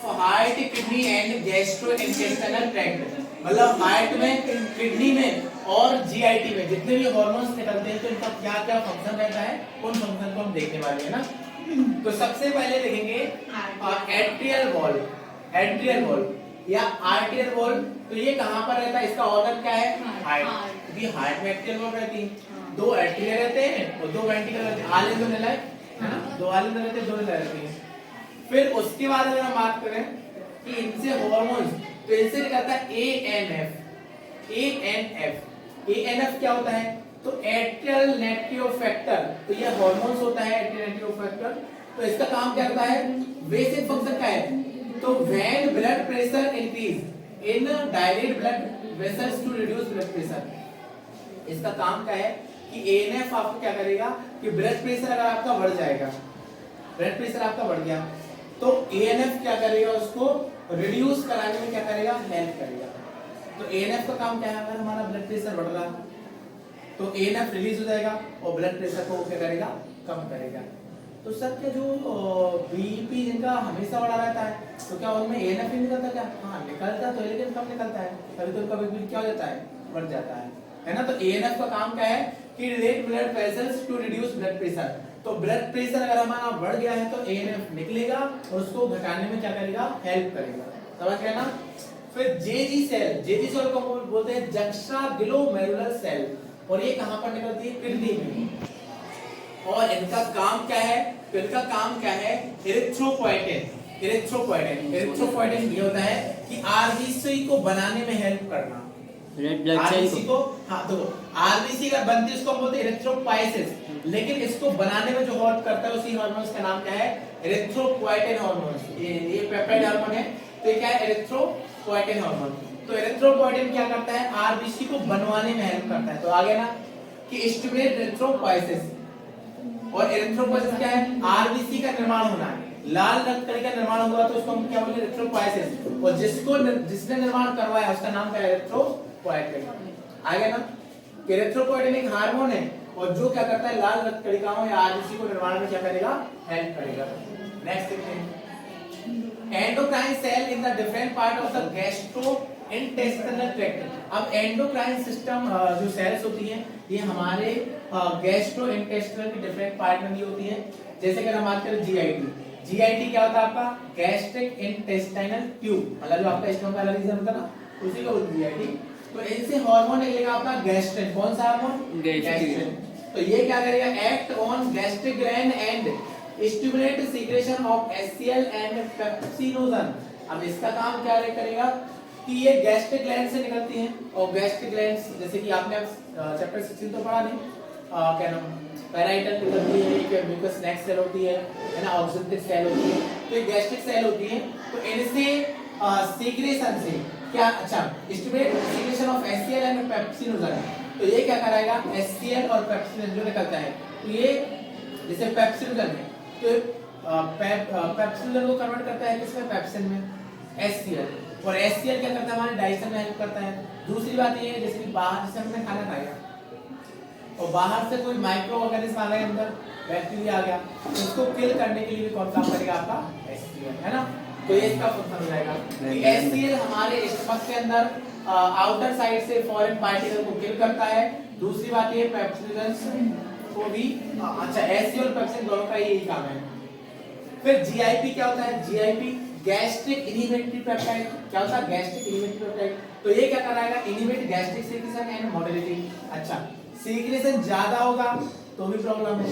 Of heart, kidney and gastrointestinal tract, मतलब heart में, kidney में और जीआईटी में जितने भी हार्मोन्स निकलते हैं तो इनका क्या क्या फंक्शन रहता है, उन फंक्शन को हम देखने वाले हैं ना। तो सबसे पहले देखेंगे एट्रियल वॉल, एट्रियल वॉल या आर्टियल वॉल। तो ये कहां पर रहता है, इसका ऑर्गन क्या है, हार्ट, क्योंकि हार्ट में एट्रियल वॉल रहती है, दो एट्रियल रहते हैं और दो वेंट्रिकल रहते हैं, आले दो निलाए है ना, दो आले रहते हैं, दो निलाए रहती हैं। फिर उसके बाद अगर हम बात करें कि इनसे हार्मोन्स, तो इनसे निकलता है एएनएफ, एएनएफ, एएनएफ क्या होता है, तो एट्रियल नेट्रियो फैक्टर, तो ये हार्मोन्स होता है एट्रियल नेट्रियो फैक्टर। तो इसका काम क्या करता है, बेसिक फंक्शन क्या है, तो when blood pressure increase in dilate blood vessels to reduce blood pressure, इसका काम क्या है कि एएनएफ आपको क्या करेगा कि ब्लड प्रेशर अगर आपका बढ़ जाएगा, ब्लड प्रेशर आपका बढ़ गया तो एएनएफ क्या करेगा, उसको रिड्यूस कराने में क्या करेगा, हेल्प करेगा। तो एएनएफ का काम क्या है, अगर हमारा ब्लड प्रेशर बढ़ रहा तो एएनएफ रिलीज हो जाएगा और ब्लड प्रेशर को क्या करेगा, कम करेगा। तो सर के जो बीपी जिनका हमेशा बढ़ा रहता है तो क्या उनमें एएनएफ नहीं निकलता क्या, हाँ निकलता तो है लेकिन कम निकलता है, तभी तो उनका बीपी क्या हो जाता है, बढ़ जाता है ना। तो एएनएफ का काम क्या है कि relate blood vessels to reduce blood pressure. तो ब्लड प्रेशर अगर हमारा बढ़ गया है तो एएनएफ निकलेगा और उसको घटाने में क्या करेगा, हेल्प करेगा, समझ गए ना। फिर जेजी सेल, जेजी सेल को बोलते हैं जक्स्ट्राग्लोमेरुलर सेल, और ये कहां पर निकलती है, किडनी में, और इनका काम क्या है, तो इनका काम क्या है, इरिथ्रोपोएटिन, इरिथ्रोपोएटिन, इरिथ्रोपोएटिन ये होता है कि आरबीसी को बनाने में हेल्प करना, रेड ब्लड सेल को, हाँ तो आरबीसी का बनती है उसको हम बोलते हैं इरिथ्रोपाइसिस, लेकिन इसको बनाने में जो हेल्प करता है उसी हार्मोन्स का नाम क्या है, इरिथ्रोपोएटिन हार्मोन्स, ये पेप्टाइड हार्मोन है, तो ये क्या है, इरिथ्रोपोएटिन हार्मोन। तो इरिथ्रोपोएटिन क्या करता है, आरबीसी को बनवाने में हेल्प करता है। तो आगे ना कि स्टिमुलेट इरिथ्रोपाइसिस, और इरिथ्रोपोइसिस क्या है, आरबीसी का निर्माण होना है, लाल रक्त कणिका का निर्माण हुआ तो उसको हम क्या बोलते हैं, इरिथ्रोपाइसिस, और जिसने निर्माण करवाया उसका नाम क्या है, इरिथ्रोपोएटिन। आगे ना कि इरिथ्रोपोएटिन एक हार्मोन है और जो क्या करता है, लाल रक्त कणिकाओं या आरबीसी को निर्माण में क्या करेगा, हेल्प करेगा। नेक्स्ट देखते हैं endocrine cell in the different part of the gastrointestinal tract. अब एंडोक्राइन सिस्टम जो सेल्स होती हैं ये हमारे गैस्ट्रोइंटेस्टाइनल के डिफरेंट पार्ट में भी होती है। जैसे अगर हम बात करें जीआईटी, जीआईटी क्या होता है आपका, गैस्ट्रिक इंटेस्टाइनल ट्यूब, मतलब जो आपका स्टमक वाला रीजन होता है ना उसी को बोलते हैं जीआईटी। तो इनसे हार्मोन निकलेगा आपका गैस्ट्रिन, कौन सा हार्मोन, गैस्ट्रिन। तो ये क्या करेगा, act on gastric gland and stimulate secretion of HCL and pepsinogen. अब इसका काम क्या करेगा कि ये गैस्ट्रिक ग्लैंड से निकलती हैं, और गैस्ट्रिक ग्लैंड जैसे कि आपने चैप्टर 16 तो पढ़ा नहीं, क्या नाम, पैराइटल निकलती है, एक म्यूकस नेक्स्ट सेल होती है ना, ऑक्सीडेटिव सेल होती है, तो ये गैस्ट्रिक सेल होती है। तो इनसे सीक्रेशन से क्या, अच्छा stimulate secretion of HCL and pepsinogen. तो ये क्या कराएगा, एचसीएल और पेप्सिनोजन जो निकलता है, तो ये जैसे पेप्सिनोजन है तो पेप्सिनोजन को कन्वर्ट करता है किसमें, पेप्सिन में, HCl, और HCl क्या करता है, हमारे डाइजेशन में हेल्प करता है। दूसरी बात ये है जैसे कि बाहर से हमने खाना खाया और बाहर से कोई माइक्रो ऑर्गेनिज्म आ गया, अंदर बैक्टीरिया आ गया, तो उसको किल करने के लिए भी कौन काम करेगा, आपका HCl, है ना। तो ये इसका फंक्शन हो जाएगा कि HCl हमारे स्टमक के अंदर आउटर साइड से फॉरेन पार्टिकल को किल करता है। दूसरी बात ये पेप्सिनोजन को भी, अच्छा HCl और पेप्सिन दोनों का यही काम है। फिर जीआईपी क्या होता है, जीआईपी गैस्ट्रिक इनहिबिटरी पेप्टाइड, क्या होता है, गैस्ट्रिक इनहिबिटरी पेप्टाइड। तो ये क्या कराएगा, inhibit gastric secretion and motility. अच्छा सीक्रेशन ज्यादा होगा तो भी प्रॉब्लम है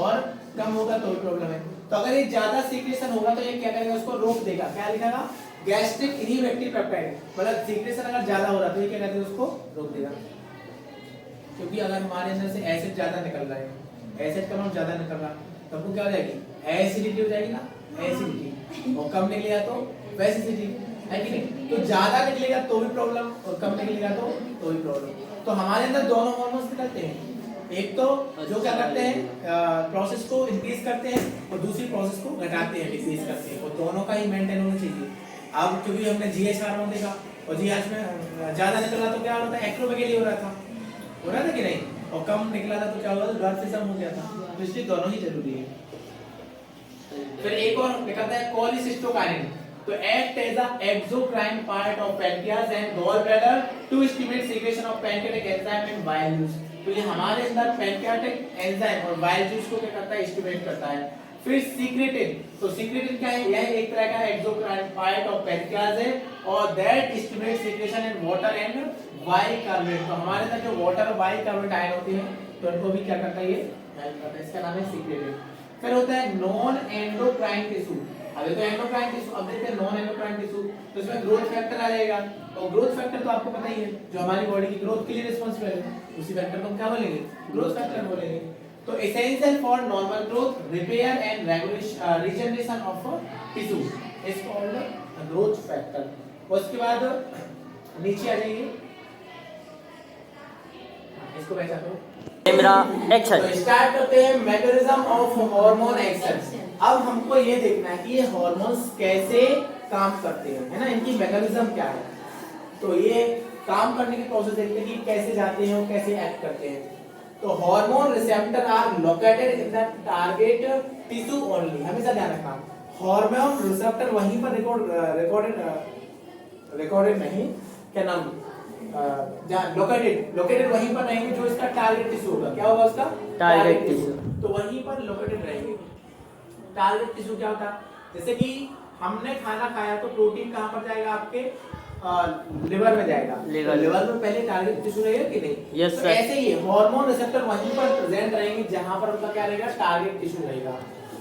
और कम होगा तो भी प्रॉब्लम है। तो अगर ये ज्यादा सीक्रेशन होगा तो ये क्या करेगा, उसको रोक देगा, क्या लिखेगा, गैस्ट्रिक इनहिबिटरी पेप्टाइड, मतलब सीक्रेशन अगर ज्यादा हो रहा तो ये क्या कहते हैं, उसको रोक देगा। क्योंकि अगर हमारे अंदर से एसिड ज्यादा निकल रहा है, एसिड का अमाउंट ज्यादा निकल रहा तो आपको क्या हो जाएगी, एसिडिटी हो जाएगी ना, एसिडिटी, और कम निकलेगा तो वेसिसिटी, है कि नहीं। तो ज्यादा निकलेगा तो भी प्रॉब्लम और कम निकलेगा तो भी प्रॉब्लम। तो हमारे अंदर दोनों हार्मोन्स निकलते हैं, एक तो जो क्या करते हैं प्रोसेस को इंक्रीज करते हैं और दूसरी प्रोसेस को घटाते हैं, डिक्रीज करते हैं, और दोनों का ही मेंटेन होना चाहिए। अब क्योंकि हमने जीएच हार्मोन देखा और जीएच में ज्यादा निकल रहा तो क्या होता है, एक्रोमेगेली हो रहा था कि नहीं, और कम निकला था तो क्या हुआ, ड्वार्फिज्म हो गया था। तो इसलिए दोनों ही जरूरी है। फिर एक और निकलता है कोलिसिस्टोकाइनिन, तो act as a exocrine part of pancreas and gallbladder to stimulate secretion of pancreatic enzyme and bile juice. तो ये हमारे अंदर पैनक्रियाटिक एंजाइम और बाइल जूस को क्या करता है, स्टिमुलेट करता है। फिर सीक्रेटिन, तो सीक्रेटिन क्या है, यह एक तरह का एक्सोक्राइन पार्ट ऑफ पैनक्रियाज है और that stimulate secretion in water and bicarbonate. तो हमारे अंदर जो वाटर और बाइकार्बोनेट आयन होते हैं तो इनको भी क्या करता है, ये हेल्प करता है, इसका नाम है सीक्रेटिन। फिर होता है नॉन एंडोक्राइन टिश्यू। अभी तो एंडोक्राइन टिश्यू, अब देखते हैं नॉन एंडोक्राइन टिश्यू। तो इसमें ग्रोथ फैक्टर आ जाएगा और ग्रोथ फैक्टर तो आपको पता ही है जो हमारी बॉडी की ग्रोथ के लिए रिस्पांसिबल है, उसी फैक्टर को हम क्या बोलेंगे, ग्रोथ फैक्टर बोलेंगे। तो essential for normal growth, repair and regulation regeneration of tissue is called growth factor. उसके बाद नीचे आ जाइए, इसको वैसा करो, कैमरा एक्शन। तो स्टार्ट करते हैं मैकेनिज्म ऑफ हार्मोन एक्शन। अब हमको ये देखना है कि ये हार्मोन्स कैसे काम करते हैं, है ना, इनकी मैकेनिज्म क्या है। तो ये काम करने की प्रोसेस देखते हैं कि कैसे जाते हैं और कैसे एक्ट करते हैं। तो hormone receptor are located in the target tissue only, हमेशा ध्यान रखना, हार्मोन रिसेप्टर वहीं पर रिकॉर्डेड नहीं, क्या नाम, जहाँ लोकेटेड वहीं पर रहेंगे जो इसका टारगेट टिश्यू होगा। क्या होगा उसका टारगेट टिश्यू, तो वहीं पर लोकेटेड रहेंगे। टारगेट टिश्यू क्या होता है, जैसे कि हमने खाना खाया तो प्रोटीन कहाँ पर जाएगा, आपके लिवर में जाएगा। लिवर में पहले टारगेट टिश्यू रहेगा कि नहीं, यस तो सर। ऐसे ही हार्मोन रिसेप्टर वहीं पर प्रेजेंट रहेंगे जहां पर उनका क्या रहेगा, टारगेट टिश्यू रहेगा।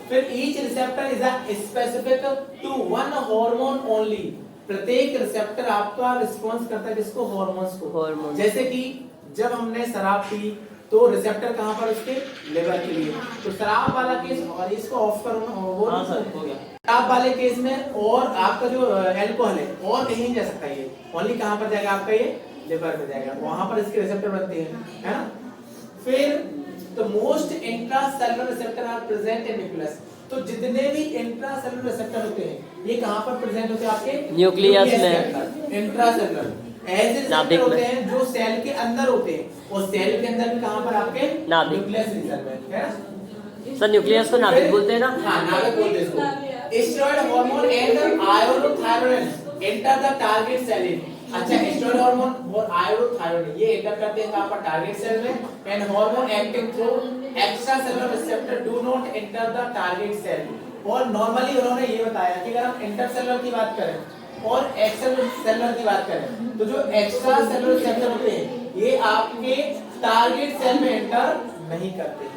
फिर each receptor is a specific to one hormone only, प्रत्येक रिसेप्टर आपका रिस्पांस करता है किसको, हार्मोन्स को। हार्मोन, जैसे कि जब हमने शराब पी तो रिसेप्टर कहां पर, उसके लिवर के लिए। तो शराब वाला केस, और इसको ऑफ करो ना, वो हाँ सर, हो गया। शराब वाले केस में और आपका जो अल्कोहल है और कहीं नहीं जा सकता, ये ओनली कहां पर जाएगा, आपका ये लिवर में जाएगा, वहां पर इसके रिसेप्टर बनते हैं, है ना। फिर तो most intracellular receptor are present in nucleus. तो जितने भी इंट्रासेलुलर रिसेप्टर होते हैं ये कहां पर प्रेजेंट होते हैं, आपके न्यूक्लियस में। इंट्रासेलुलर ऐसे रिसेप्टर होते हैं जो सेल के अंदर होते हैं, और सेल के अंदर भी कहां पर, आपके नाभिक। न्यूक्लियस रीजन में, है ना। सर न्यूक्लियस को नाभिक बोलते हैं ना। हां, नाभिक बोलते हैं इसको। Steroid hormone and iodothyroid enter the target cell. अच्छा, स्टेरॉइड हार्मोन और आयोरोथायरोइड ये एंटर करते हैं कहां पर, टारगेट सेल में। And hormone acting through extra cellular receptor do not enter the target cell. और नॉर्मली उन्होंने ये बताया कि अगर हम इंटरसेलुलर की बात करें और एक्स्ट्रा सेलुलर की बात करें, तो जो एक्स्ट्रा सेलुलर रिसेप्टर होते हैं ये आपके टारगेट सेल में एंटर नहीं करते हैं।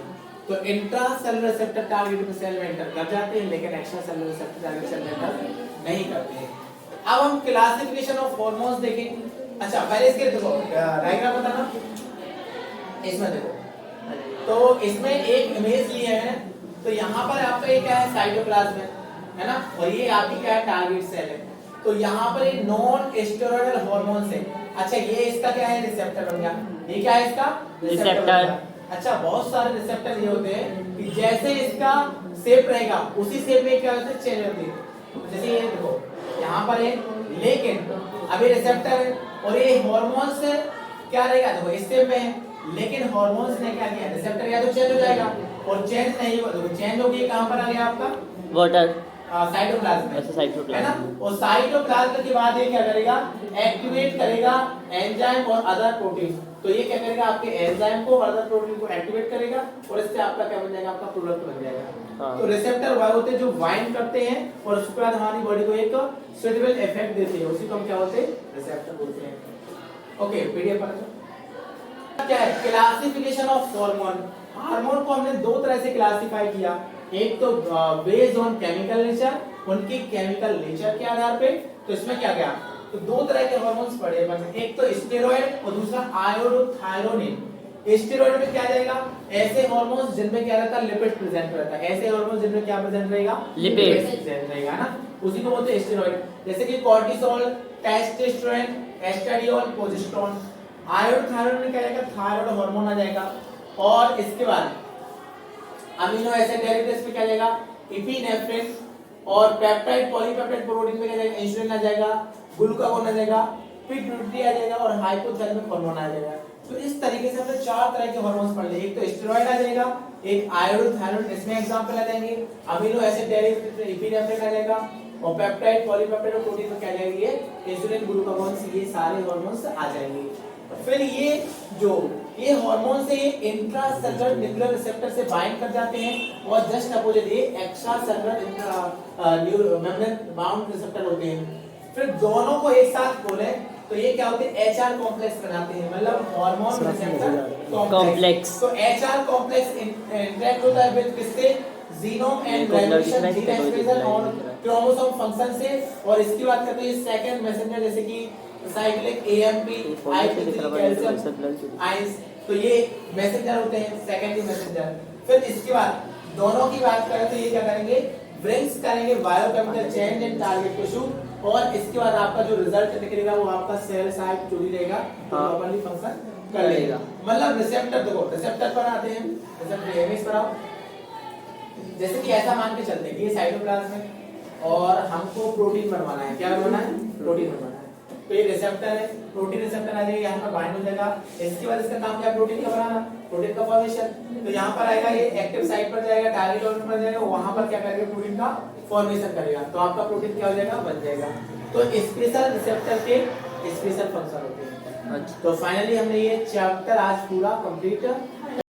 तो इंट्रासेलुलर रिसेप्टर टारगेट सेल में एंटर कर जाते हैं, लेकिन extra cellular receptor target cell में एंटर नहीं करते हैं। अब हम क्लासिफिकेशन ऑफ हार्मोन्स देखें। अच्छा, पहले इसके देखो डायग्राम बताना, इसमें देखो, तो इसमें एक इमेज ली है, तो यहाँ पर आपका ये क्या है, साइटोप्लाज्म है ना, और ये आपकी क्या है, टारगेट सेल है। तो यहाँ पर ये नॉन स्टेरॉयडल हार्मोन्स है। अच्छा, ये इसका क्या है, रिसेप्टर बन गया। ये क्या है, इसका रिसेप्टर। अच्छा, बहुत सारे रिसेप्टर ये होते हैं कि जैसे इसका शेप रहेगा उसी शेप में क्या होता है, चेंज होती है। जैसे ये देखो यहाँ पर है, लेकिन अभी रिसेप्टर है और ये हार्मोन्स क्या रहेगा, देखो इस शेप में है, लेकिन हार्मोन्स ने क्या किया, रिसेप्टर या तो चेंज हो जाएगा, और चेंज नहीं हुआ तो चेंज हो गया, कहां पर आ गया आपका, वाटर, साइटोप्लाज्म में, अच्छा साइटोप्लाज्म है ना। और साइटोप्लाज्म के बाद ये क्या करेगा, एक्टिवेट करेगा एंजाइम और अदर प्रोटीन। तो ये क्या करेगा, आपके एंजाइम को और अदर प्रोटीन को एक्टिवेट करेगा, और इससे आपका क्या बन जाएगा, आपका प्रोडक्ट बन जाएगा। हाँ। तो रिसेप्टर वह होते हैं जो बाइंड करते हैं और उसके बाद हमारी बॉडी को एक सुटेबल इफेक्ट देते हैं, उसी को हम क्या बोलते हैं, रिसेप्टर बोलते हैं। ओके, पीडीएफ पर क्या है, क्लासिफिकेशन ऑफ हार्मोन। हार्मोन को हमने दो तरह से क्लासिफाई किया, एक तो बेस्ड ऑन केमिकल नेचर, उनके केमिकल नेचर के आधार पे। तो इसमें क्या गया, तो दो तरह के हार्मोन्स पड़े हैं, एक तो स्टेरॉइड और दूसरा आयोडोथायरोनिन। स्टेरॉइड में क्या जाएगा, ऐसे हार्मोन्स जिनमें क्या रहता है, लिपिड प्रेजेंट रहता है, ऐसे हार्मोन्स जिनमें क्या प्रेजेंट रहेगा, लिपिड प्रेजेंट रहेगा ना, उसी को बोलते हैं स्टेरॉइड। जैसे कि cortisol, testosterone, oestradiol, progesterone. Iodothyronine में क्या जाएगा, थायराइड हार्मोन आ जाएगा, और इसके बाद अमीनो एसिड डेरिवेटिव्स में क्या जाएगा, एपिनेफ्रिन, और पेप्टाइड पॉलीपेप्टाइड प्रोटीन में क्या जाएगा, इंसुलिन आ जाएगा, ग्लूकागोन आ जाएगा, पिट्यूटरी आ जाएगा, और हाइपोथैलेमिक हार्मोन आ जाएगा। तो इस तरीके से हमने चार तरह के हार्मोन्स पढ़ लिए, एक तो स्टेरॉइड आ जाएगा, एक आयोडोथायरोनिन, इसमें एग्जांपल आ जाएंगे, अमीनो एसिड डेरिवेटिव्स में एपिनेफ्रिन आ जाएगा, और पेप्टाइड, पॉलीपेप्टाइड और प्रोटीन में क्या जाएगी, ये इंसुलिन, ग्लूकागॉन, ये सारे हार्मोन्स आ जाएंगे। फिर ये हार्मोन से इंट्रा सेलुलर न्यूक्लियर रिसेप्टर से बाइंड कर जाते हैं और जस्ट अपोजिट ये extra cellular membrane bound receptor होते हैं। फिर दोनों को एक साथ बोले तो ये क्या होते हैं, एचआर कॉम्प्लेक्स बनाते हैं, मतलब हार्मोन रिसेप्टर कॉम्प्लेक्स। तो एचआर कॉम्प्लेक्स इंटरेक्ट होता है विद किससे, genome and regulation, gene expression और क्रोमोसोम फंक्शन से। और इसकी बात करते हैं सेकंड मैसेंजर जैसे कि साइक्लिक एएमपी, आईपी3, कैल्शियम आयंस, तो ये मैसेंजर होते हैं, सेकेंडरी मैसेंजर। फिर इसके बाद दोनों की बात करें तो ये क्या करेंगे, ब्रिंग्स करेंगे biochemical change in target tissue और इसके बाद आपका जो रिजल्ट निकलेगा वो आपका सेल साइड चोरी रहेगा, प्रॉपर्ली फंक्शन कर लेगा। मतलब रिसेप्टर, देखो रिसेप्टर पर आते हैं, रिसेप्टर इमेज पर आओ। जैसे कि ऐसा मान के चलते हैं कि ये साइटोप्लाज्म है और हमको प्रोटीन बनवाना है, क्या बनवाना है, प्रोटीन बनवाना है। तो ये रिसेप्टर है, प्रोटीन रिसेप्टर आ जाएगा, यहाँ पर बाइंड हो जाएगा। इसके बाद इसका काम क्या है, प्रोटीन का बनाना, प्रोटीन का फॉर्मेशन। तो यहाँ पर आएगा, ये एक्टिव साइट पर जाएगा, टारगेट ऑर्गन पर जाएगा, वहां पर क्या करेगा, प्रोटीन का फॉर्मेशन करेगा। तो आपका प्रोटीन क्या हो जाएगा, बन जाएगा। तो स्पेशल रिसेप्टर के स्पेशल फंक्शन होते हैं। तो फाइनली हमने ये चैप्टर आज पूरा कंप्लीट